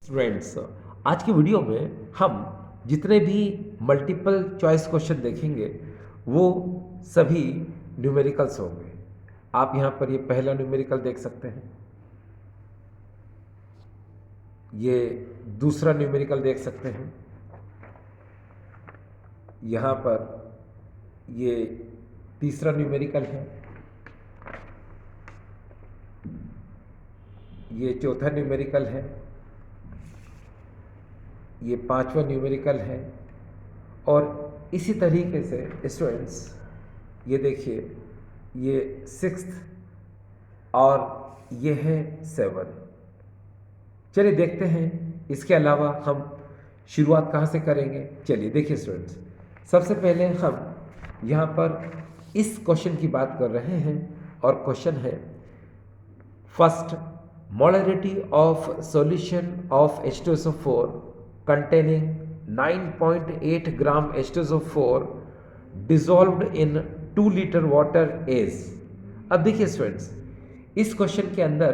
Students, आज की video में हम जितने भी मल्टीपल चॉइस क्वेश्चन देखेंगे वो सभी न्यूमेरिकल्स होंगे। आप यहाँ पर ये पहला न्यूमेरिकल देख सकते हैं, ये दूसरा न्यूमेरिकल देख सकते हैं, यहाँ पर ये तीसरा न्यूमेरिकल है, ये चौथा न्यूमेरिकल है, ये पांचवा न्यूमेरिकल है। और इसी तरीके से स्टूडेंट्स ये देखिए, ये सिक्स्थ और ये है 7। चलिए देखते हैं इसके अलावा हम शुरुआत कहाँ से करेंगे। चलिए देखिए स्टूडेंट्स, सबसे पहले हम यहाँ पर इस क्वेश्चन की बात कर रहे हैं और क्वेश्चन है first molarity of solution of H2SO4 containing 9.8 gram H2SO4 dissolved in 2 liter water is। अब देखिए स्टूडेंट्स, इस क्वेश्चन के अंदर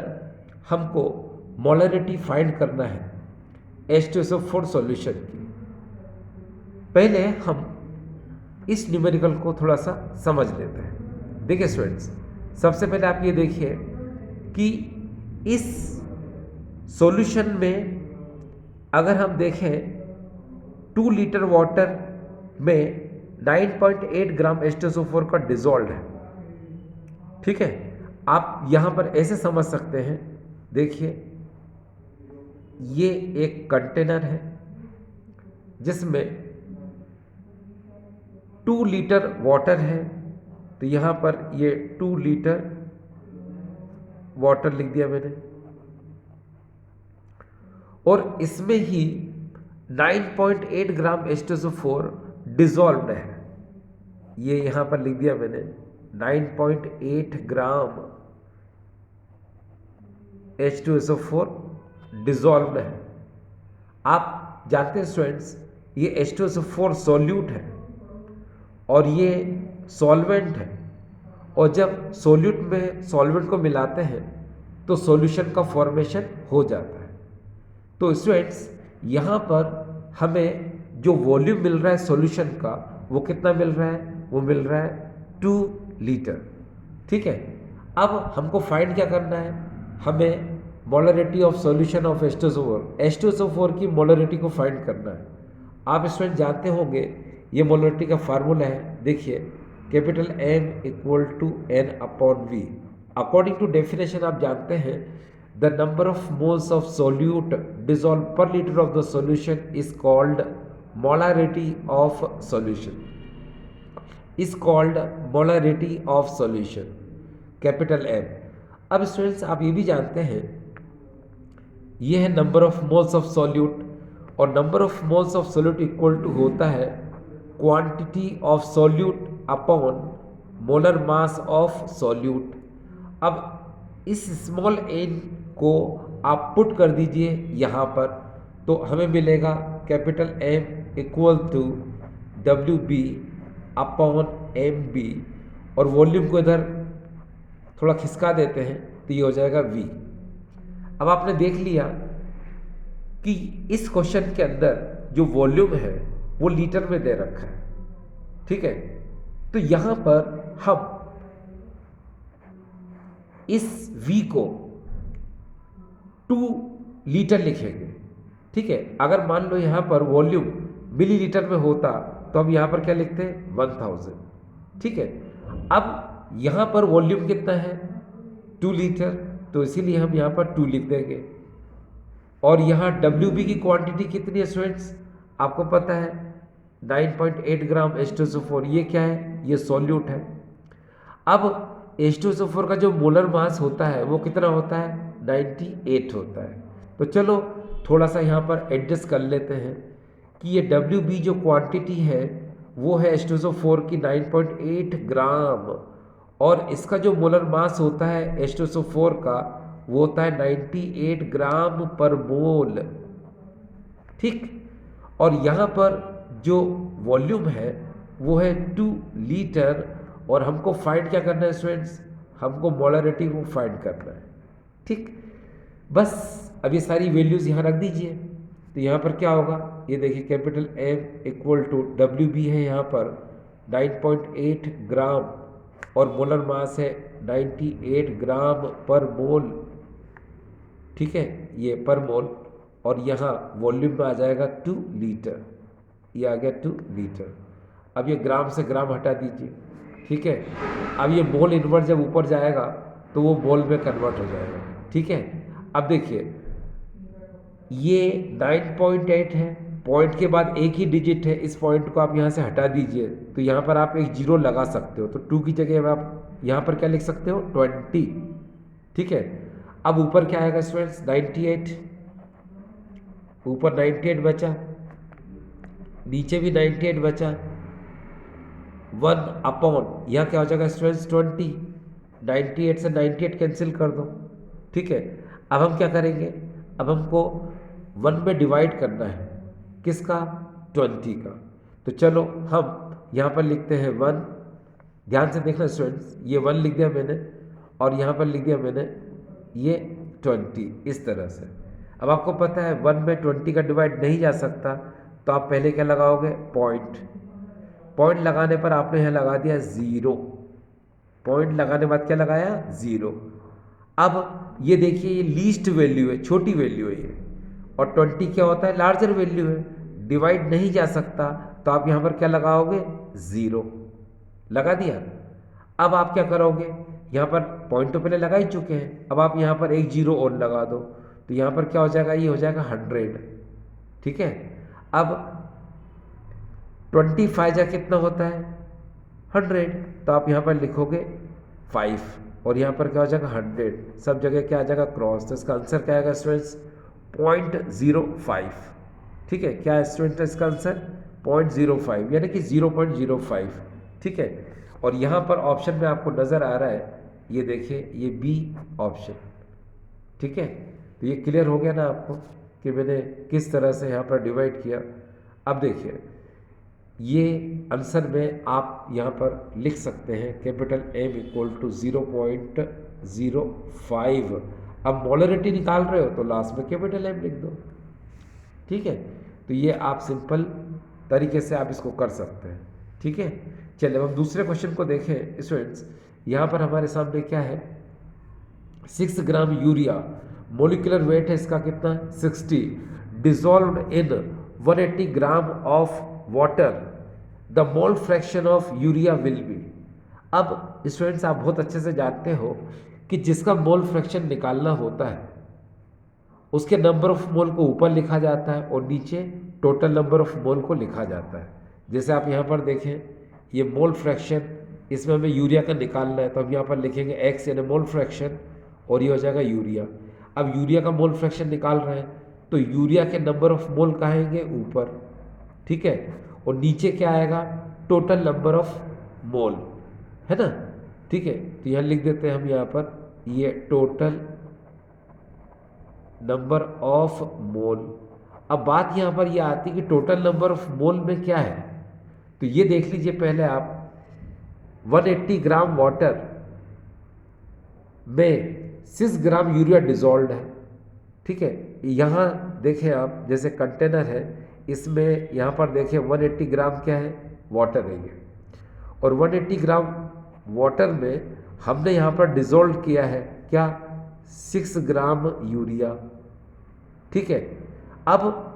हमको मोलरिटी फाइंड करना है H2SO4 सॉल्यूशन की। पहले हम इस न्यूमेरिकल को थोड़ा सा समझ लेते हैं। देखिए स्टूडेंट्स, सबसे पहले आप ये देखिए कि इस सॉल्यूशन में अगर हम देखें 2 लीटर वाटर में 9.8 ग्राम H2SO4 का डिजॉल्व है। ठीक है, आप यहाँ पर ऐसे समझ सकते हैं, देखिए ये एक कंटेनर है जिसमें 2 लीटर वाटर है, तो यहाँ पर ये 2 लीटर वाटर लिख दिया मैंने, और इसमें ही 9.8 ग्राम H2SO4 डिजॉल्व्ड है। ये यहां पर लिख दिया मैंने 9.8 ग्राम H2SO4 डिजॉल्व्ड है। आप जानते हैं स्टूडेंट्स, ये H2SO4 सॉल्यूट है और ये सॉल्वेंट है, और जब सॉल्यूट में सॉल्वेंट को मिलाते हैं तो सॉल्यूशन का फॉर्मेशन हो जाता है। तो स्टूडेंट्स, यहाँ पर हमें जो वॉल्यूम मिल रहा है सॉल्यूशन का वो कितना मिल रहा है, वो मिल रहा है 2 लीटर। ठीक है, अब हमको फाइंड क्या करना है, हमें molarity of solution of H2SO4 की मोलरिटी को फाइंड करना है। आप स्टूडेंट जानते होंगे ये मोलरिटी का फार्मूला है, देखिए capital M equal to N upon V। According to definition आप जानते हैं the number of moles of solute dissolve per litre of the solution is called molarity of solution, is called molarity of solution, capital M। अब students आप ये भी जानते हैं ये है number of moles of solute, और number of moles of solute equal to होता है quantity of solute upon molar mass of solute. अब इस स्मॉल n को आप पुट कर दीजिए यहाँ पर, तो हमें मिलेगा capital M equal to WB upon MB, और वॉल्यूम को इधर थोड़ा खिसका देते हैं तो ये हो जाएगा V। अब आपने देख लिया कि इस क्वेश्चन के अंदर जो वॉल्यूम है वो लीटर में दे रखा है। ठीक है, तो यहां पर हम इस V को 2 लीटर लिखेंगे। ठीक है, अगर मान लो यहां पर वॉल्यूम मिलीलीटर में होता तो हम यहां पर क्या लिखते हैं 1000। ठीक है, अब यहां पर वॉल्यूम कितना है 2 लीटर, तो इसीलिए हम यहां पर 2 लिख देंगे। और यहाँ WB की क्वांटिटी कितनी है स्टूडेंट्स, आपको पता है 9.8 ग्राम H2SO4, ये क्या है, ये सॉल्यूट है। अब H2SO4 का जो मोलर मास होता है वो कितना होता है 98 होता है। तो चलो थोड़ा सा यहाँ पर एडजस्ट कर लेते हैं कि ये WB जो क्वांटिटी है वो है H2SO4 की 9.8 ग्राम, और इसका जो मोलर मास होता है H2SO4 का वो होता है 98 ग्राम पर मोल। ठीक, और यहाँ पर जो वॉल्यूम है वो है 2 लीटर, और हमको फाइंड क्या करना है स्टूडेंट्स, हमको मोलरिटी को फाइंड करना है। ठीक, बस अब ये सारी वैल्यूज़ यहाँ रख दीजिए। तो यहाँ पर क्या होगा, ये देखिए capital M equal to W भी है यहाँ पर 9.8 ग्राम और मोलर मास है 98 ग्राम पर मोल, ठीक है, ये पर मोल। और यहाँ वॉल्यूम में आ जाएगा 2 लीटर, ये आ गया 2 लीटर। अब ये ग्राम से ग्राम हटा दीजिए, ठीक है। अब ये मोल इन्वर्स जब ऊपर जाएगा तो वो मोल में कन्वर्ट हो जाएगा, ठीक है। अब देखिए ये 9.8 है, पॉइंट के बाद एक ही डिजिट है, इस पॉइंट को आप यहाँ से हटा दीजिए तो यहाँ पर आप एक जीरो लगा सकते हो। तो 2 की जगह आप यहाँ पर क्या लिख सकते हो 20, ठीक है। अब ऊपर क्या आएगा स्टूडेंट्स 98, ऊपर 98 बचा, नीचे भी 98 बचा, 1 अपॉन यहाँ क्या हो जाएगा स्टूडेंट्स 20, 98 से 98 कैंसिल कर दो, ठीक है। अब हम क्या करेंगे, अब हमको 1 में डिवाइड करना है, किसका 20 का। तो चलो हम यहाँ पर लिखते हैं 1, ध्यान से देखना स्टूडेंट्स, ये 1 लिख दिया मैंने और यहाँ पर लिख दिया मैंने ये 20, इस तरह से। अब आपको पता है 1 में 20 का डिवाइड नहीं जा सकता, तो आप पहले क्या लगाओगे पॉइंट, पॉइंट लगाने पर आपने यहाँ लगा दिया 0, पॉइंट लगाने के बाद क्या लगाया 0। अब ये देखिए ये लीस्ट वैल्यू है, छोटी वैल्यू है ये, और 20 क्या होता है लार्जर वैल्यू है, डिवाइड नहीं जा सकता, तो आप यहाँ पर क्या लगाओगे 0, लगा दिया। अब आप क्या करोगे, यहाँ पर पॉइंट तो पहले लगा ही चुके हैं, अब आप यहाँ पर एक 0 और लगा दो, तो यहाँ पर क्या हो जाएगा, ये हो जाएगा 100, ठीक है। अब 25 जा कितना होता है 100, तो आप यहाँ पर लिखोगे 5 और यहाँ पर क्या हो जाएगा 100, सब जगह क्या आ जाएगा क्रॉस, तो इसका आंसर क्या आएगा स्टूडेंट्स 0.05, ठीक है। क्या है स्टूडेंट इसका आंसर 0.05 यानी कि 0.05, ठीक है। और यहाँ पर ऑप्शन में आपको नज़र आ रहा है, ये देखिए ये बी ऑप्शन, ठीक है। तो ये क्लियर हो गया ना आपको कि मैंने किस तरह से यहाँ पर डिवाइड किया। अब देखिए ये आंसर में आप यहाँ पर लिख सकते हैं कैपिटल M इक्वल टू 0.05। अब मोलरिटी निकाल रहे हो तो लास्ट में कैपिटल M लिख दो, ठीक है। तो ये आप सिंपल तरीके से आप इसको कर सकते हैं, ठीक है। चलिए हम दूसरे क्वेश्चन को देखें स्टूडेंट्स। यहाँ पर हमारे सामने क्या है 6 ग्राम यूरिया, मोलिकुलर वेट है इसका कितना 60, dissolved in 180 gram of water, the mole fraction of urea will be. अब स्टूडेंट्स आप बहुत अच्छे से जानते हो कि जिसका मोल फ्रैक्शन निकालना होता है उसके नंबर ऑफ मोल को ऊपर लिखा जाता है और नीचे टोटल नंबर ऑफ मोल को लिखा जाता है। जैसे आप यहाँ पर देखें ये मोल फ्रैक्शन, इसमें हमें यूरिया का निकालना है, तो हम यहाँ पर लिखेंगे x यानी मोल फ्रैक्शन और ये हो जाएगा यूरिया। अब यूरिया का मोल फ्रैक्शन निकाल रहे हैं तो यूरिया के नंबर ऑफ मोल कहाँ आएंगे ऊपर, ठीक है, और नीचे क्या आएगा टोटल नंबर ऑफ मोल, है ना, ठीक है। तो यहाँ लिख देते हैं हम यहाँ पर ये टोटल नंबर ऑफ मोल। अब बात यहाँ पर ये आती है कि टोटल नंबर ऑफ मोल में क्या है, तो ये देख लीजिए पहले आप 180 ग्राम वाटर में 6 ग्राम यूरिया डिजॉल्व है, ठीक है। यहाँ देखें आप जैसे कंटेनर है, इसमें यहाँ पर देखें 180 ग्राम क्या है वाटर है ये, और 180 ग्राम वाटर में हमने यहाँ पर डिजॉल्व किया है क्या 6 ग्राम यूरिया, ठीक है। अब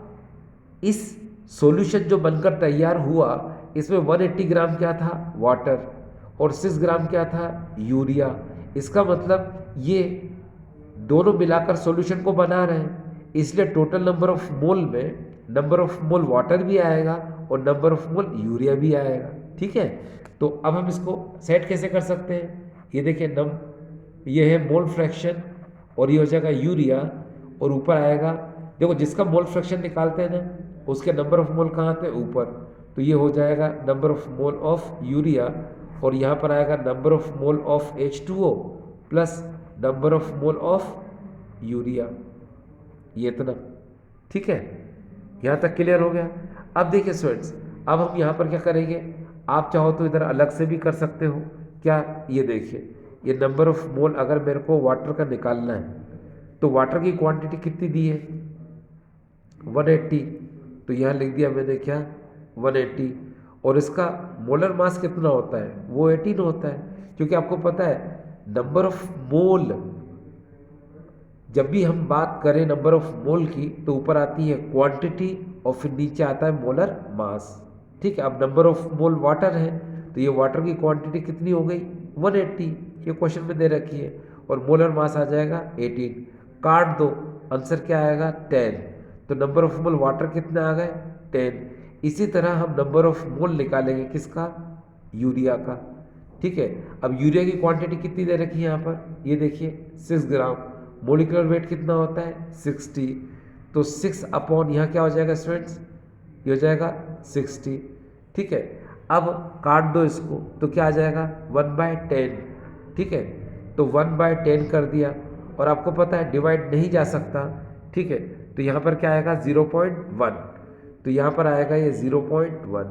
इस सॉल्यूशन जो बनकर तैयार हुआ इसमें 180 ग्राम क्या था वाटर और 6 ग्राम क्या था यूरिया। इसका मतलब ये दोनों मिलाकर सॉल्यूशन को बना रहे हैं, इसलिए टोटल नंबर ऑफ मोल में नंबर ऑफ मोल वाटर भी आएगा और नंबर ऑफ मोल यूरिया भी आएगा, ठीक है। तो अब हम इसको सेट कैसे कर सकते हैं, ये देखिए ये है मोल फ्रैक्शन और ये हो जाएगा यूरिया और ऊपर आएगा, देखो जिसका मोल फ्रैक्शन निकालते हैं ना उसके नंबर ऑफ मोल कहाँ आते हैं ऊपर, तो ये हो जाएगा number of mole of urea और यहाँ पर आएगा number of mole of H2O plus number of mole of urea, ये इतना, ठीक है। यहाँ तक क्लियर हो गया। अब देखिए स्टूडेंट्स, अब हम यहाँ पर क्या करेंगे, आप चाहो तो इधर अलग से भी कर सकते हो क्या, ये देखिए ये नंबर ऑफ मोल अगर मेरे को वाटर का निकालना है तो वाटर की क्वांटिटी कितनी दी है 180, तो यहाँ लिख दिया मैंने क्या 180, और इसका मोलर मास कितना होता है वो 18 होता है, क्योंकि आपको पता है नंबर ऑफ मोल, जब भी हम बात करें नंबर ऑफ मोल की तो ऊपर आती है क्वांटिटी और फिर नीचे आता है मोलर मास। ठीक है, अब नंबर ऑफ मोल वाटर है तो ये वाटर की क्वांटिटी कितनी हो गई 180, ये क्वेश्चन में दे रखी है, और मोलर मास आ जाएगा 18, काट दो आंसर क्या आएगा 10, तो नंबर ऑफ मोल वाटर कितने आ गए 10। इसी तरह हम नंबर ऑफ मोल निकालेंगे किसका यूरिया का। ठीक है, अब यूरिया की क्वांटिटी कितनी दे रखी है यहाँ पर, ये देखिए 6 ग्राम, मोलिकुलर वेट कितना होता है 60, तो 6 अपॉन यहाँ क्या हो जाएगा स्टूडेंट्स, ये हो जाएगा 60। ठीक है, अब काट दो इसको तो क्या आ जाएगा 1/10। ठीक है, तो 1/10 कर दिया, और आपको पता है डिवाइड नहीं जा सकता। ठीक है, तो यहाँ पर क्या आएगा 0.1, तो यहाँ पर आएगा ये 0.1।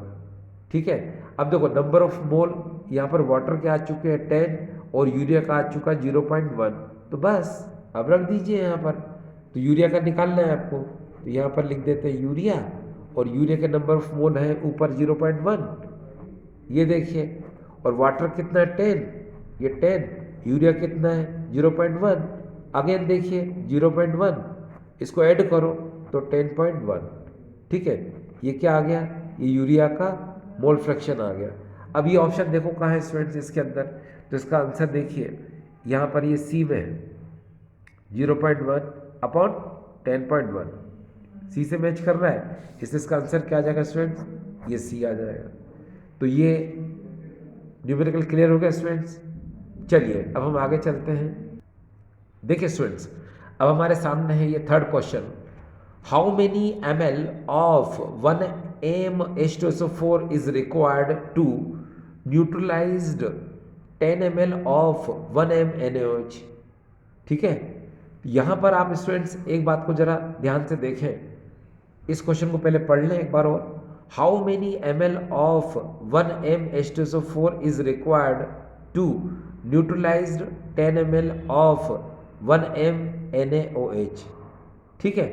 ठीक है, अब देखो नंबर ऑफ मोल यहाँ पर वाटर के आ चुके हैं 10 और यूरिया का आ चुका है 0.1, तो बस अब रख दीजिए यहाँ पर, तो यूरिया का निकालना है आपको, तो यहाँ पर लिख देते हैं यूरिया, और यूरिया के नंबर ऑफ मोल है ऊपर 0.1, ये देखिए, और वाटर कितना है 10, ये 10, यूरिया कितना है 0.1, अगेन देखिए 0.1, इसको ऐड करो तो 10.1। ठीक है, ये क्या आ गया, ये यूरिया का मोल फ्रैक्शन आ गया। अब ये ऑप्शन देखो कहाँ है स्टूडेंट्स इसके अंदर, तो इसका आंसर देखिए यहाँ पर ये सी में है 0.1 अपॉन 10.1, सी से मैच कर रहा है, इससे इसका आंसर क्या आ जाएगा स्टूडेंट्स, ये सी आ जाएगा। तो ये न्यूमेरिकल क्लियर हो गया स्टूडेंट्स। चलिए अब हम आगे चलते हैं। देखिए स्टूडेंट्स, अब हमारे सामने है ये third question, how many ml of 1 m H2SO4 is required to neutralized 10 ml of 1 m NaOH। ठीक है, यहाँ पर आप स्टूडेंट्स एक बात को जरा ध्यान से देखें, इस क्वेश्चन को पहले पढ़ लें एक बार और, how many ml of 1 m H2SO4 is required to neutralized 10 ml of 1 m NaOH। ठीक है,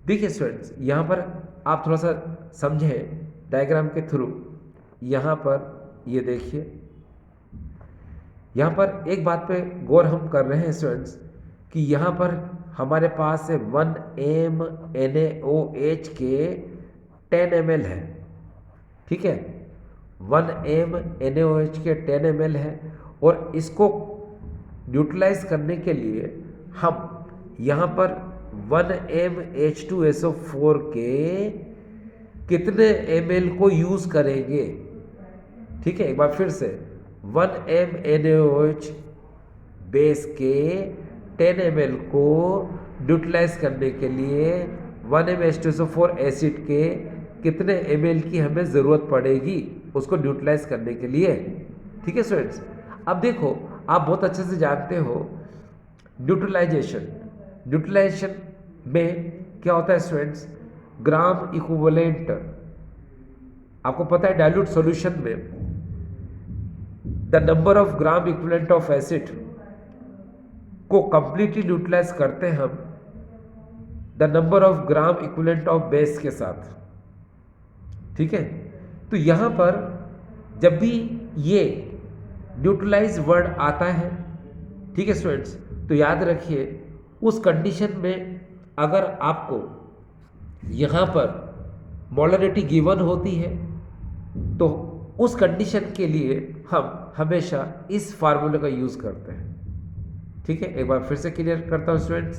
देखिए स्टूडेंट्स यहाँ पर आप थोड़ा सा समझें डायग्राम के थ्रू, यहाँ पर ये देखिए, यहाँ पर एक बात पे गौर हम कर रहे हैं स्टूडेंट्स कि यहाँ पर हमारे पास 1 m NaOH के 10 ml है। ठीक है, 1 m NaOH के 10 ml है, और इसको न्यूट्रलाइज करने के लिए हम यहाँ पर 1 m H2SO4 के कितने ml को यूज़ करेंगे। ठीक है, एक बार फिर से 1 m NaOH बेस के 10 ml को न्यूट्रलाइज करने के लिए 1 m H2SO4 एसिड के कितने ml की हमें ज़रूरत पड़ेगी उसको न्यूट्रलाइज करने के लिए। ठीक है स्टूडेंट्स, अब देखो आप बहुत अच्छे से जानते हो न्यूट्रलाइजेशन में क्या होता है स्टूडेंट्स, ग्राम इक्विवेलेंट, आपको पता है डाइल्यूट सॉल्यूशन में the number of gram equivalent of acid को कंप्लीटली न्यूट्रलाइज करते हैं हम the number of gram equivalent of base के साथ। ठीक है, तो यहाँ पर जब भी ये न्यूट्रलाइज वर्ड आता है, ठीक है स्टूडेंट्स, तो याद रखिए उस कंडीशन में अगर आपको यहाँ पर मोलरिटी गिवन होती है तो उस कंडीशन के लिए हम हमेशा इस फार्मूले का यूज़ करते हैं। ठीक है, एक बार फिर से क्लियर करता हूँ स्टूडेंट्स,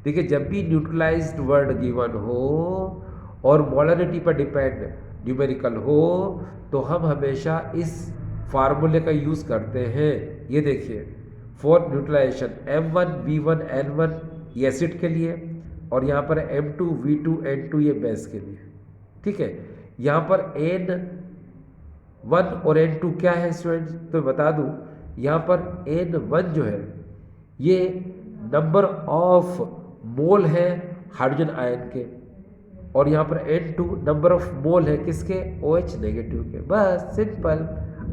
देखिए जब भी न्यूट्रलाइज्ड वर्ड गिवन हो और मोलरिटी पर डिपेंड न्यूमेरिकल हो तो हम हमेशा इस फार्मूले का यूज़ करते हैं। ये देखिए for neutralisation M1 V1 N1 ये एसिड के लिए, और यहाँ पर M2 V2 N2 ये बेस के लिए। ठीक है, यहाँ पर N1 और N2 क्या है स्टूडेंट्स, तो बता दूँ यहाँ पर N1 जो है ये नंबर ऑफ मोल है हाइड्रोजन आयन के, और यहाँ पर N2 नंबर ऑफ मोल है किसके, OH नेगेटिव के। बस सिंपल।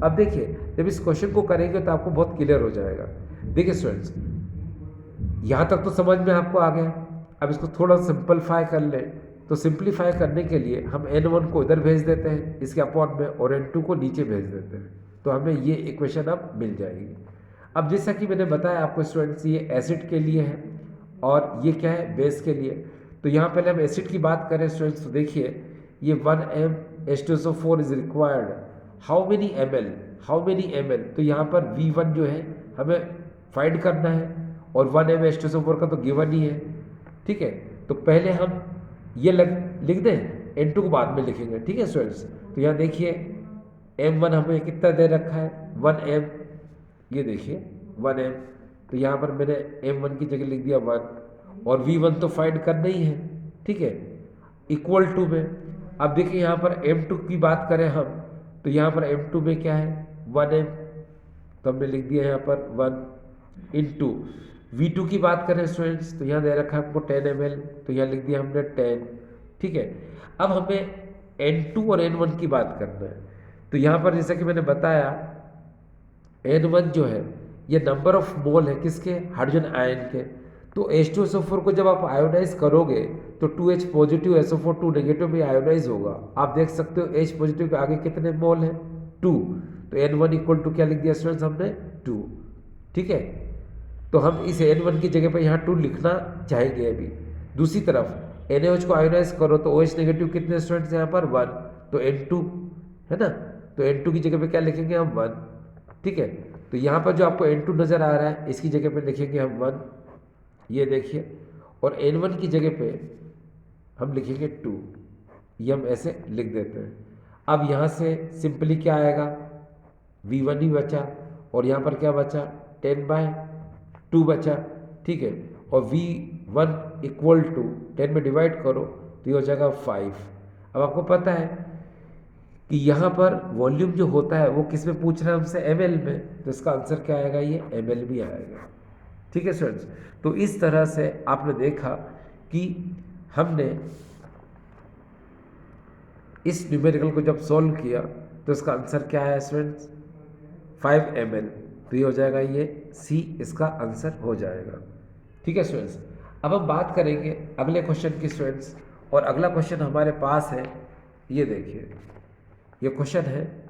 अब देखिए जब इस क्वेश्चन को करेंगे तो आपको बहुत क्लियर हो जाएगा। देखिए स्टूडेंट्स यहाँ तक तो समझ में आपको आ गया। अब इसको थोड़ा सिंपलीफाई कर लें, तो सिंपलीफाई करने के लिए हम n1 को इधर भेज देते हैं इसके अपॉन में, और n2 को नीचे भेज देते हैं, तो हमें ये इक्वेशन अब मिल जाएगी। अब जैसा कि मैंने बताया आपको स्टूडेंट्स, ये एसिड के लिए है और ये क्या है, बेस के लिए। तो यहाँ पहले हम एसिड की बात करें स्टूडेंट्स, तो देखिए ये 1m H2SO4 is required, how many ml, तो यहाँ पर V1 जो है हमें फाइंड करना है, और 1m H2SO4 का तो गिवन ही है, ठीक है। तो पहले हम ये लिख दें, N2 को बाद में लिखेंगे, ठीक है स्टूडेंट्स। तो यहाँ देखिए M1 हमें कितना दे रखा है, 1m, ये देखिए 1m, तो यहाँ पर मैंने M1 की जगह लिख दिया 1, और V1 तो फाइंड करना ही है, ठीक है, इक्वल टू में। अब देखिए यहाँ पर M2 की बात करें हम, तो यहाँ पर M2 में क्या है 1m, तो हमने लिख दिया यहाँ पर 1 इंटू V2 की बात करें स्टूडेंट्स, तो यहाँ दे रखा है हमको 10 ml, तो यहाँ लिख दिया हमने 10, ठीक है। अब हमें N2 और N1 की बात करना है, तो यहाँ पर जैसा कि मैंने बताया N1 जो है ये नंबर ऑफ मोल है किसके, हाइड्रोजन आयन के। तो H2SO4 को जब आप आयोनाइज करोगे तो 2H पॉजिटिव SO4 2 नेगेटिव में आयोनाइज होगा। आप देख सकते हो H पॉजिटिव के आगे कितने मोल हैं, 2, तो N1 इक्वल टू क्या लिख दिया स्टूडेंट्स हमने 2, ठीक है। तो हम इस N1 की जगह पर यहाँ 2 लिखना चाहेंगे। अभी दूसरी तरफ NaOH को आयोनाइज करो तो OH नेगेटिव कितने स्टूडेंट्स यहाँ पर 1, तो N2 है ना, तो N2 की जगह पे क्या लिखेंगे हम 1, ठीक है। तो यहाँ पर जो आपको N2 नज़र आ रहा है इसकी जगह पे लिखेंगे हम 1, ये देखिए, और N1 की जगह पे हम लिखेंगे 2, ये हम ऐसे लिख देते हैं। अब यहाँ से सिंपली क्या आएगा, V1 ही बचा, और यहाँ पर क्या बचा 10/2 बचा, ठीक है, और V1 इक्वल टू 10 में डिवाइड करो तो ये हो जाएगा 5। अब आपको पता है कि यहाँ पर वॉल्यूम जो होता है वो किस में पूछ रहा है हमसे, ml में, तो इसका आंसर क्या आएगा, ये ml भी आएगा, ठीक है स्टूडेंट्स। तो इस तरह से आपने देखा कि हमने इस न्यूमेरिकल को जब सॉल्व किया तो इसका आंसर क्या है स्टूडेंट्स, 5 ml, तो ये हो जाएगा, ये C इसका आंसर हो जाएगा, ठीक है स्टूडेंट्स। अब हम बात करेंगे अगले क्वेश्चन की स्टूडेंट्स, और अगला क्वेश्चन हमारे पास है, ये देखिए ये क्वेश्चन है,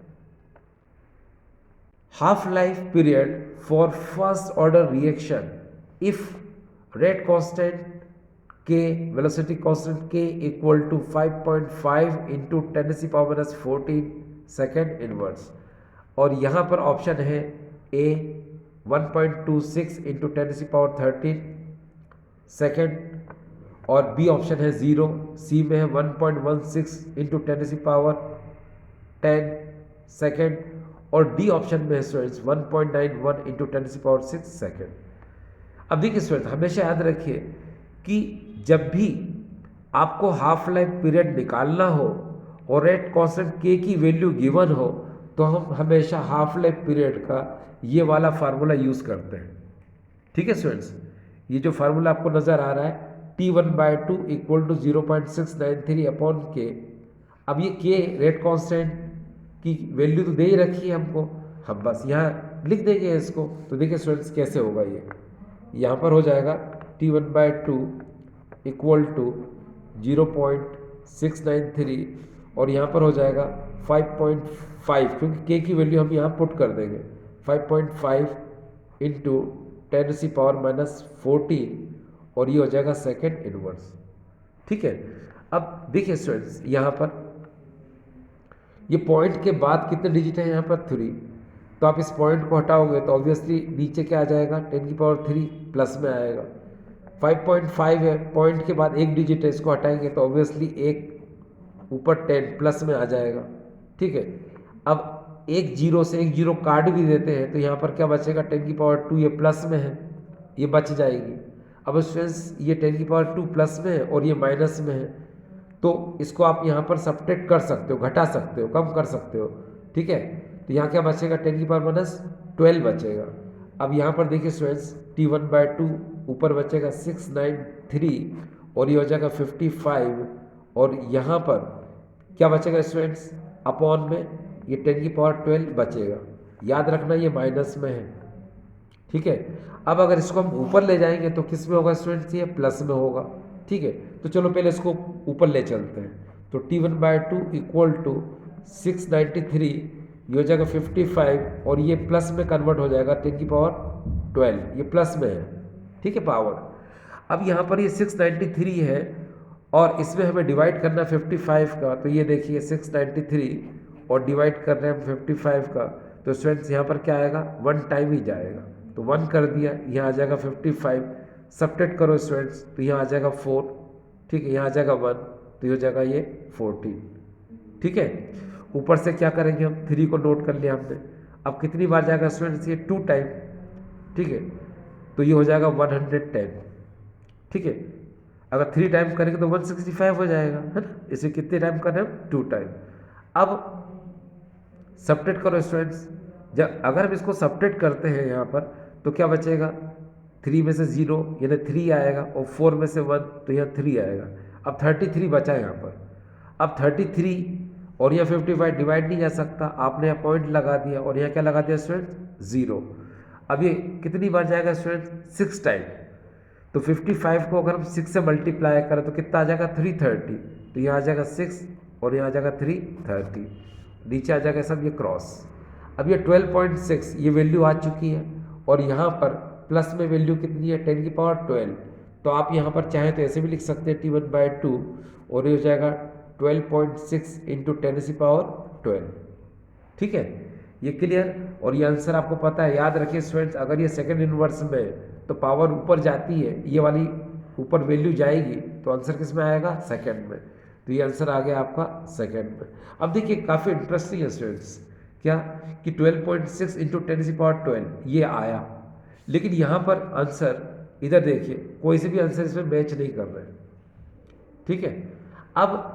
half life period for first order reaction if rate constant K velocity constant K equal to 5.5 into 10⁻⁻14 second inverse, और यहाँ पर ऑप्शन है A 1.26 इंटू 10⁻13 सेकेंड, और बी ऑप्शन है 0, सी में है 1.16 इंटू 10⁻10 सेकेंड, और डी ऑप्शन में है स्टूडेंट्स 1.91 इंटू 10⁻6 सेकेंड। अब देखिए स्टूडेंट, हमेशा याद रखिए कि जब भी आपको हाफ लाइफ पीरियड निकालना हो और रेट कांस्टेंट के की वैल्यू गिवन हो, तो हम हमेशा हाफ लाइफ पीरियड का ये वाला फार्मूला यूज़ करते हैं, ठीक है स्टूडेंट्स। ये जो फार्मूला आपको नज़र आ रहा है T1/2 इक्वल टू 0.693 अपॉन के। अब ये के रेट कांस्टेंट की वैल्यू तो दे ही रखी है हमको, हम बस यहाँ लिख देंगे इसको। तो देखिए स्टूडेंट्स कैसे होगा, ये यहाँ पर हो जाएगा T1/2 इक्वल टू 0.693, और यहाँ पर हो जाएगा 5.5, क्योंकि के की वैल्यू हम यहाँ पुट कर देंगे 5.5 इंटू 10⁻14, और ये हो जाएगा सेकेंड इनवर्स, ठीक है। अब देखिए स्टूडेंट्स, यहाँ पर ये पॉइंट के बाद कितने डिजिट है यहाँ पर 3, तो आप इस पॉइंट को हटाओगे तो ऑब्वियसली नीचे क्या आ जाएगा 10⁻³ प्लस में आएगा। 5.5 है, पॉइंट के बाद एक डिजिट है, इसको हटाएंगे तो ऑब्वियसली एक ऊपर 10 प्लस में आ जाएगा, ठीक है। अब एक जीरो से एक जीरो काट भी देते हैं तो यहाँ पर क्या बचेगा 10⁻², ये प्लस में है, ये बच जाएगी। अब स्टूडेंट्स ये 10⁻² प्लस में है और ये माइनस में है, तो इसको आप यहाँ पर सब्ट्रैक्ट कर सकते हो, घटा सकते हो, कम कर सकते हो, ठीक है। तो यहाँ क्या बचेगा 10⁻12 बचेगा। अब यहाँ पर देखिए स्टूडेंट्स T1/2 ऊपर बचेगा 693, और ये हो जाएगा 55, और यहाँ पर क्या बचेगा स्टूडेंट्स अपॉन में ये 10⁻12 बचेगा। याद रखना ये माइनस में है, ठीक है। अब अगर इसको हम ऊपर ले जाएंगे तो किस में होगा स्टूडेंट्स, ये प्लस में होगा। ठीक है, तो चलो पहले इसको ऊपर ले चलते हैं। तो T1/2 इक्वल टू 693, ये हो जाएगा 55, और ये प्लस में कन्वर्ट हो जाएगा 10⁻12, ये प्लस में है। ठीक है, पावर। अब यहाँ पर ये 693 है और इसमें हमें डिवाइड करना 55 का, तो ये देखिए 693 और डिवाइड कर रहे हैं हम 55 का, तो स्टूडेंट्स यहाँ पर क्या आएगा, 1 टाइम ही जाएगा, तो 1 कर दिया, यहाँ आ जाएगा 55, सब्ट्रैक्ट करो स्टूडेंट्स, तो यहाँ आ जाएगा 4, ठीक है, यहाँ आ जाएगा 1, तो ये हो जाएगा ये 14। ठीक है, ऊपर से क्या करेंगे हम, 3 को नोट कर लिया हमने। अब कितनी बार जाएगा स्टूडेंट्स, ये 2 टाइम। ठीक है, तो ये हो जाएगा 110। ठीक है, अगर 3 टाइम करेंगे तो 165 हो जाएगा, है ना। इसे कितने टाइम कर रहे हैं हम, 2 टाइम। अब सब्ट्रैक्ट करो स्टूडेंट्स, जब अगर हम इसको सब्ट्रैक्ट करते हैं यहाँ पर तो क्या बचेगा, 3 में से 0 यानी 3 आएगा, और 4 में से 1 तो यहाँ 3 आएगा। अब 33 बचा यहाँ पर। अब 33 और यहाँ 55 डिवाइड नहीं जा सकता, आपने यहाँ पॉइंट लगा दिया और यहाँ क्या लगा दिया स्टूडेंट, 0। अब ये कितनी बार जाएगा स्टूडेंट, 6 टाइम। तो 55 को अगर हम 6 से मल्टीप्लाई करें तो कितना आ जाएगा, 330, तो यहाँ आ जाएगा 6 और यहाँ आ जाएगा 330, नीचे आ जाएगा सब ये क्रॉस। अब ये 12.6 ये वैल्यू आ चुकी है, और यहाँ पर प्लस में वैल्यू कितनी है, 10⁻12। तो आप यहाँ पर चाहें तो ऐसे भी लिख सकते हैं T1/2, और ये हो जाएगा 12.6 इंटू 10⁻12। ठीक है, ये क्लियर। और ये आंसर आपको पता है, याद रखिए स्टूडेंट्स, अगर ये सेकंड इनवर्स में तो पावर ऊपर जाती है, ये वाली ऊपर वैल्यू जाएगी, तो आंसर किस में आएगा, सेकंड में। तो ये आंसर आ गया आपका सेकंड में। अब देखिए काफ़ी इंटरेस्टिंग है स्टूडेंट्स, क्या कि 12.6 इंटू 10⁻12 ये आया, लेकिन यहाँ पर आंसर इधर देखिए, कोई से भी आंसर इसमें मैच नहीं कर रहे। ठीक है, अब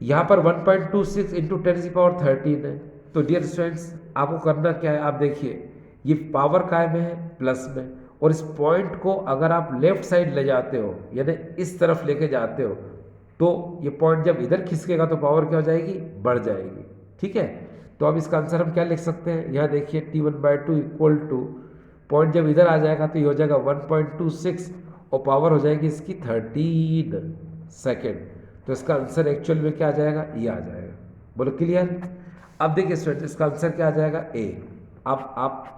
यहाँ पर 1.26 इंटू 10⁻13 है, तो डियर स्टूडेंट्स आपको करना क्या है, आप देखिए ये पावर काय में है, प्लस में, और इस पॉइंट को अगर आप लेफ्ट साइड ले जाते हो यानी इस तरफ लेके जाते हो, तो ये पॉइंट जब इधर खिसकेगा तो पावर क्या हो जाएगी, बढ़ जाएगी। ठीक है, तो अब इसका आंसर हम क्या लिख सकते हैं, यहाँ देखिए T1/2 इक्वल टू, पॉइंट जब इधर आ जाएगा तो ये हो जाएगा 1.26 और पावर हो जाएगी इसकी 13 सेकेंड। तो इसका आंसर एक्चुअल में क्या आ जाएगा, ये आ जाएगा। बोलो क्लियर। अब देखिए स्टूडेंट इसका आंसर क्या आ जाएगा, ए। अब आप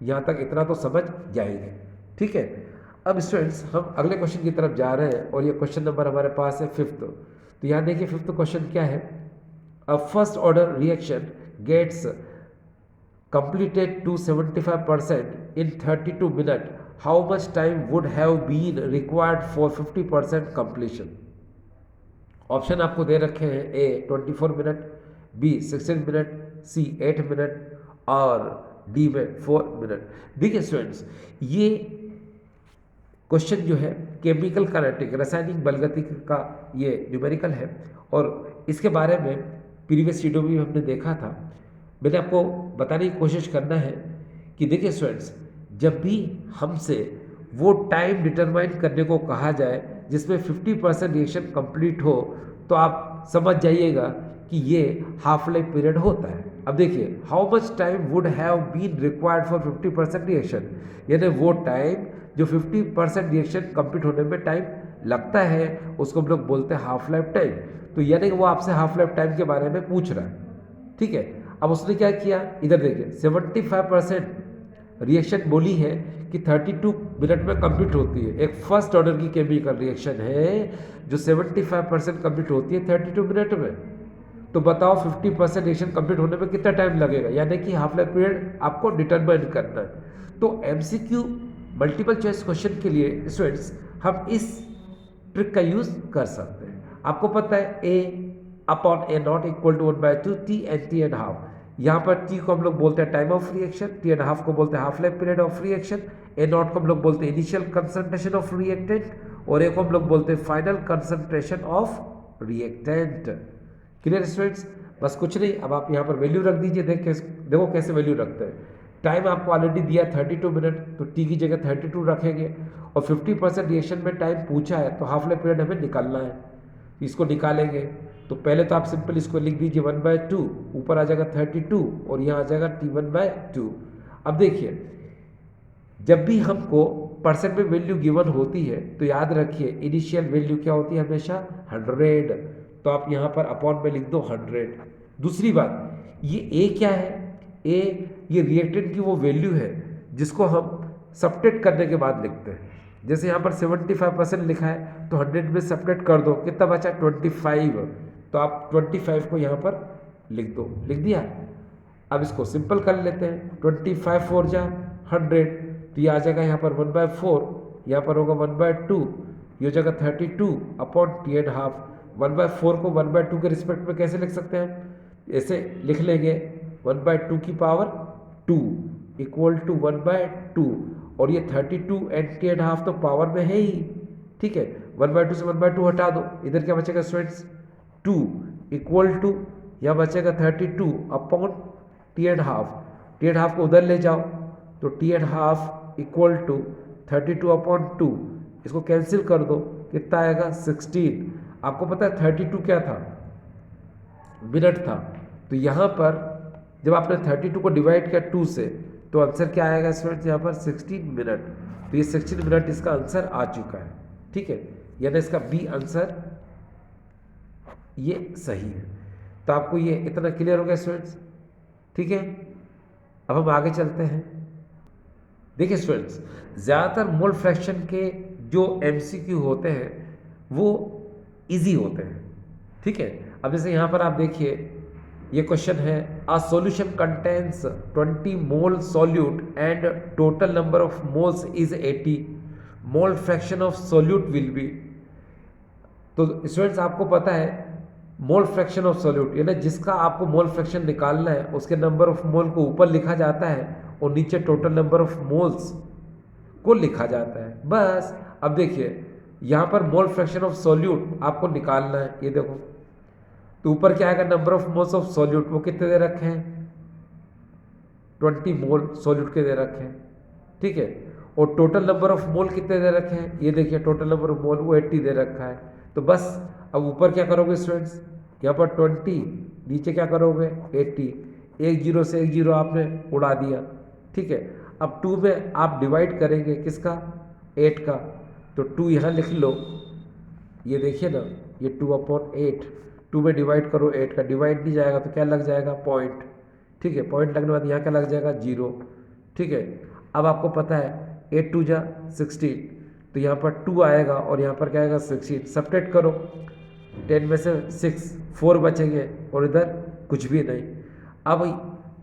यहाँ तक इतना तो समझ जाएंगे। ठीक है, अब स्टूडेंट्स हम अगले क्वेश्चन की तरफ जा रहे हैं, और ये क्वेश्चन नंबर हमारे पास है 5th। तो यहाँ देखिए 5th क्वेश्चन क्या है, a first order reaction gets completed to 75% in 32 minutes, how much time would have been required for 50% completion? Option आपको दे रखे हैं, ए 24 मिनट, बी 16 मिनट, सी 8 मिनट, और डी में 4 मिनट। देखिए स्टूडेंट्स ये क्वेश्चन जो है केमिकल काइनेटिक रासायनिक बलगतिकी का ये न्यूमेरिकल है, और इसके बारे में प्रीवियस वीडियो में हमने देखा था। मैंने आपको बताने की कोशिश करना है कि देखिए स्टूडेंट्स, जब भी हमसे वो टाइम डिटरमाइन करने को कहा जाए जिसमें 50% रिएक्शन कंप्लीट हो, तो आप समझ जाइएगा कि ये हाफ लाइफ पीरियड होता है। अब देखिए how much time would have been required for 50% reaction, यानी वो टाइम जो 50% रिएक्शन कंप्लीट होने में टाइम लगता है उसको हम लोग बोलते हैं हाफ लाइफ टाइम। तो यानी कि वो आपसे हाफ लाइफ टाइम के बारे में पूछ रहा है। ठीक है, अब उसने क्या किया, इधर देखिए 75% रिएक्शन बोली है कि 32 मिनट में कंप्लीट होती है। एक फर्स्ट ऑर्डर की केमिकल रिएक्शन है जो 75% कंप्लीट होती है 32 मिनट में। तो बताओ 50% रिएक्शन कंप्लीट होने में कितना टाइम लगेगा, यानी कि हाफ लाइफ पीरियड आपको डिटरमाइन करना है। तो MCQ मल्टीपल चॉइस क्वेश्चन के लिए स्टूडेंट्स हम इस ट्रिक का यूज कर सकते हैं। आपको पता है A/A0 equal to 1/2 T and T½ यहाँ पर T को हम लोग बोलते हैं टाइम ऑफ रिएक्शन, T½ को बोलते हैं half life period of reaction, A0 को हम लोग बोलते हैं इनिशियल कंसंट्रेशन ऑफ रिएक्टेंट, और A को हम लोग बोलते हैं final concentration of reactant. Clear students, बस कुछ नहीं। अब आप यहाँ पर वैल्यू रख दीजिए, देखो कैसे वैल्यू रखते हैं। टाइम आपको ऑलरेडी दिया 32 मिनट, तो T की जगह 32 रखेंगे, और 50% रिएक्शन में टाइम पूछा है तो हाफ लाइफ पीरियड हमें निकालना है, इसको निकालेंगे। तो पहले तो आप सिंपल इसको लिख दीजिए 1/2, ऊपर आ जाएगा 32 और यहाँ आ जाएगा T1/2। अब देखिए जब भी हमको परसेंट में वैल्यू गिवन होती है तो याद रखिए इनिशियल वैल्यू क्या होती है हमेशा 100। तो आप यहाँ पर अपॉन में लिख दो 100। दूसरी बात ये ए क्या है, ए ये रिएक्टेंट की वो वैल्यू है जिसको हम सब्ट्रैक्ट करने के बाद लिखते हैं। जैसे यहाँ पर 75% लिखा है तो 100 में सब्ट्रैक्ट कर दो, कितना बचा 25। तो आप 25 को यहाँ पर लिख दो, लिख दिया। अब इसको सिंपल कर लेते हैं, 25 4 जा 100, तो ये आ जाएगा यहाँ पर 1/4, यहाँ पर होगा 1/2, ये हो जाएगा 32 अपॉन t½ 1/4 को 1/2 के रिस्पेक्ट में कैसे लिख सकते हैं हम, ऐसे लिख लेंगे 1/2 की पावर 2 इक्वल टू 1/2, और ये 32 एंड t½ तो पावर में है ही, ठीक है। 1/2 से 1/2 हटा दो, इधर क्या बचेगा स्टूडेंट्स 2 इक्वल टू, यहाँ बचेगा 32 अपॉन t½ को उधर ले जाओ तो t½ इक्वल टू 32 अपॉन 2, इसको कैंसिल कर दो, कितना आएगा 16। आपको पता है 32 क्या था, मिनट था। तो यहाँ पर जब आपने 32 को डिवाइड किया 2 से तो आंसर क्या आएगा स्टूडेंट्स, यहाँ पर 16 मिनट। तो ये 16 मिनट इसका आंसर आ चुका है, ठीक है, यानी इसका बी आंसर ये सही है। तो आपको ये इतना क्लियर हो गया स्टूडेंट्स, ठीक है। अब हम आगे चलते हैं। देखिए स्टूडेंट्स, ज़्यादातर मोल फ्रैक्शन के जो एमसीक्यू होते हैं वो इजी होते हैं, ठीक है। अब जैसे यहाँ पर आप देखिए ये क्वेश्चन है, a solution contains 20 mole solute and total number of moles is 80, mole fraction of solute will be. तो स्टूडेंट्स आपको पता है मोल फ्रैक्शन ऑफ सॉल्यूट यानी जिसका आपको मोल फ्रैक्शन निकालना है उसके नंबर ऑफ मोल को ऊपर लिखा जाता है और नीचे टोटल नंबर ऑफ मोल्स को लिखा जाता है, बस। अब देखिए यहाँ पर मोल फ्रैक्शन ऑफ सॉल्यूट आपको निकालना है, ये देखो, तो ऊपर क्या आएगा number of moles of solute, वो कितने दे रखे हैं 20 मोल सॉल्यूट के दे रखे हैं, ठीक है। और टोटल नंबर ऑफ मोल कितने दे रखे हैं, ये देखिए टोटल नंबर ऑफ मोल वो 80 दे रखा है। तो बस अब ऊपर क्या करोगे स्टूडेंट्स, यहाँ पर 20, नीचे क्या करोगे 80, एक जीरो से एक जीरो आपने उड़ा दिया, ठीक है। अब 2 में आप डिवाइड करेंगे किसका 8 का, तो 2 यहाँ लिख लो, ये देखिए ना ये 2/8, 2 में डिवाइड करो 8 का, डिवाइड नहीं जाएगा तो क्या लग जाएगा पॉइंट, ठीक है। पॉइंट लगने के बाद यहाँ क्या लग जाएगा 0, ठीक है। अब आपको पता है 8 2 जा 16, तो यहाँ पर 2 आएगा और यहाँ पर क्या आएगा 16, सब्ट्रैक्ट करो 10 में से 6 4 बचेंगे और इधर कुछ भी नहीं। अब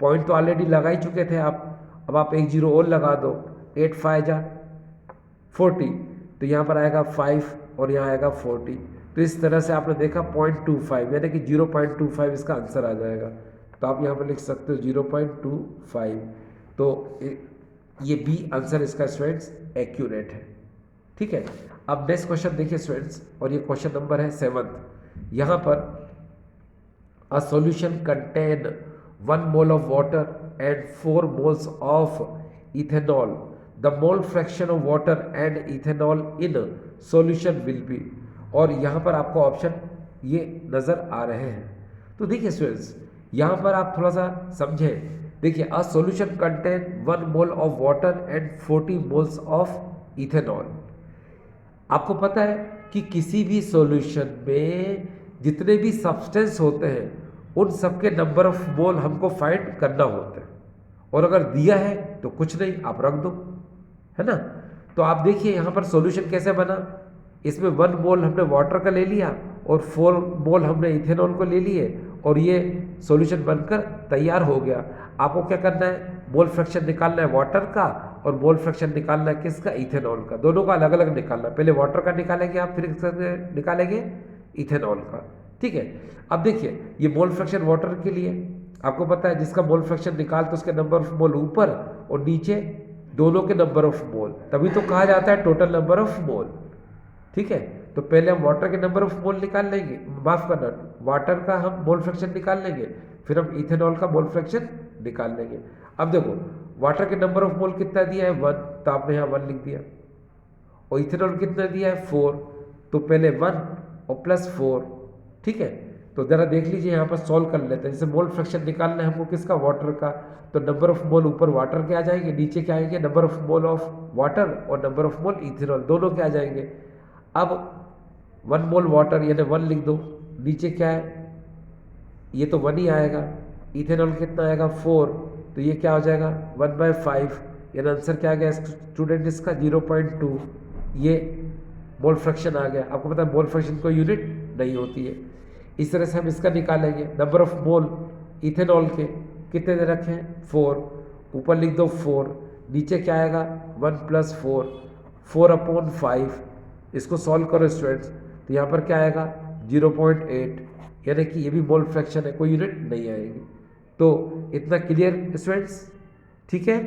पॉइंट तो ऑलरेडी लगा ही चुके थे आप, अब आप एक जीरो और लगा दो, 8 5 जा 40, तो यहाँ पर आएगा 5 और यहाँ आएगा 40। तो इस तरह से आपने देखा 0.25 यानी कि 0.25 इसका आंसर आ जाएगा। तो आप यहाँ पर लिख सकते हो 0.25। तो ये बी आंसर इसका स्टूडेंट्स एक्यूरेट है, ठीक है। अब नेक्स्ट क्वेश्चन देखिए स्टूडेंट्स, और ये क्वेश्चन नंबर है 7। यहाँ पर a solution contain 1 mole of water and 4 moles of ethanol, the mole fraction of water and ethanol in solution will be. और यहाँ पर आपको ऑप्शन ये नज़र आ रहे हैं। तो देखिए स्टूडेंट्स यहाँ पर आप थोड़ा सा समझें, देखिए a solution contain 1 mole of water and 40 moles of ethanol. आपको पता है कि किसी भी सॉल्यूशन में जितने भी सब्सटेंस होते हैं उन सब के नंबर ऑफ मोल हमको फाइंड करना होता है, और अगर दिया है तो कुछ नहीं आप रख दो, है ना। तो आप देखिए यहाँ पर सॉल्यूशन कैसे बना, इसमें 1 मोल हमने वाटर का ले लिया और 4 मोल हमने इथेनॉल को ले लिए और ये सॉल्यूशन बनकर तैयार हो गया। आपको क्या करना है, मोल फ्रैक्शन निकालना है वाटर का और मोल फ्रैक्शन निकालना है किसका, इथेनॉल का। दोनों का अलग अलग निकालना, पहले वाटर का निकालेंगे आप, फिर निकालेंगे इथेनॉल का, ठीक है। अब देखिए ये मोल फ्रैक्शन वाटर के लिए आपको पता है जिसका मोल फ्रैक्शन निकाल तो उसके नंबर ऑफ मोल ऊपर और नीचे दोनों के नंबर ऑफ मोल, तभी तो कहा जाता है टोटल नंबर ऑफ मोल, ठीक है। तो पहले हम वाटर के नंबर ऑफ मोल निकाल लेंगे, माफ करना वाटर का हम मोल फ्रैक्शन निकाल लेंगे, फिर हम इथेनॉल का मोल फ्रैक्शन निकाल लेंगे। अब देखो वाटर के नंबर ऑफ मोल कितना दिया है 1, तो आपने यहाँ 1 लिख दिया, और इथेनॉल कितना दिया है 4, तो पहले 1 और +4, ठीक है। तो ज़रा देख लीजिए यहाँ पर सॉल्व कर लेते हैं। जैसे मोल फ्रैक्शन निकालना है हमको किसका, वाटर का, तो नंबर ऑफ मोल ऊपर वाटर के आ जाएंगे, नीचे क्या आएंगे, number of mole of water और नंबर ऑफ मोल इथेनॉल, दोनों के आ जाएंगे। अब 1 मोल वाटर यानी 1 लिख दो, नीचे क्या है, ये तो 1 ही आएगा, इथेनॉल कितना आएगा 4, तो ये क्या हो जाएगा 1/5, यानी आंसर क्या आ गया स्टूडेंट इसका 0.2। ये मोल फ्रैक्शन आ गया। आपको पता है मोल फ्रैक्शन कोई यूनिट नहीं होती है। इस तरह से हम इसका निकालेंगे, नंबर ऑफ मोल इथेनॉल के कितने दे रखे हैं 4, ऊपर लिख दो 4, नीचे क्या आएगा 1 + 4, 4/5। इसको सॉल्व करो स्टूडेंट्स, तो यहाँ पर क्या आएगा 0.8, यानी कि ये भी मोल फ्रैक्शन है, कोई यूनिट नहीं आएगी। तो इतना क्लियर स्टूडेंट्स, ठीक है।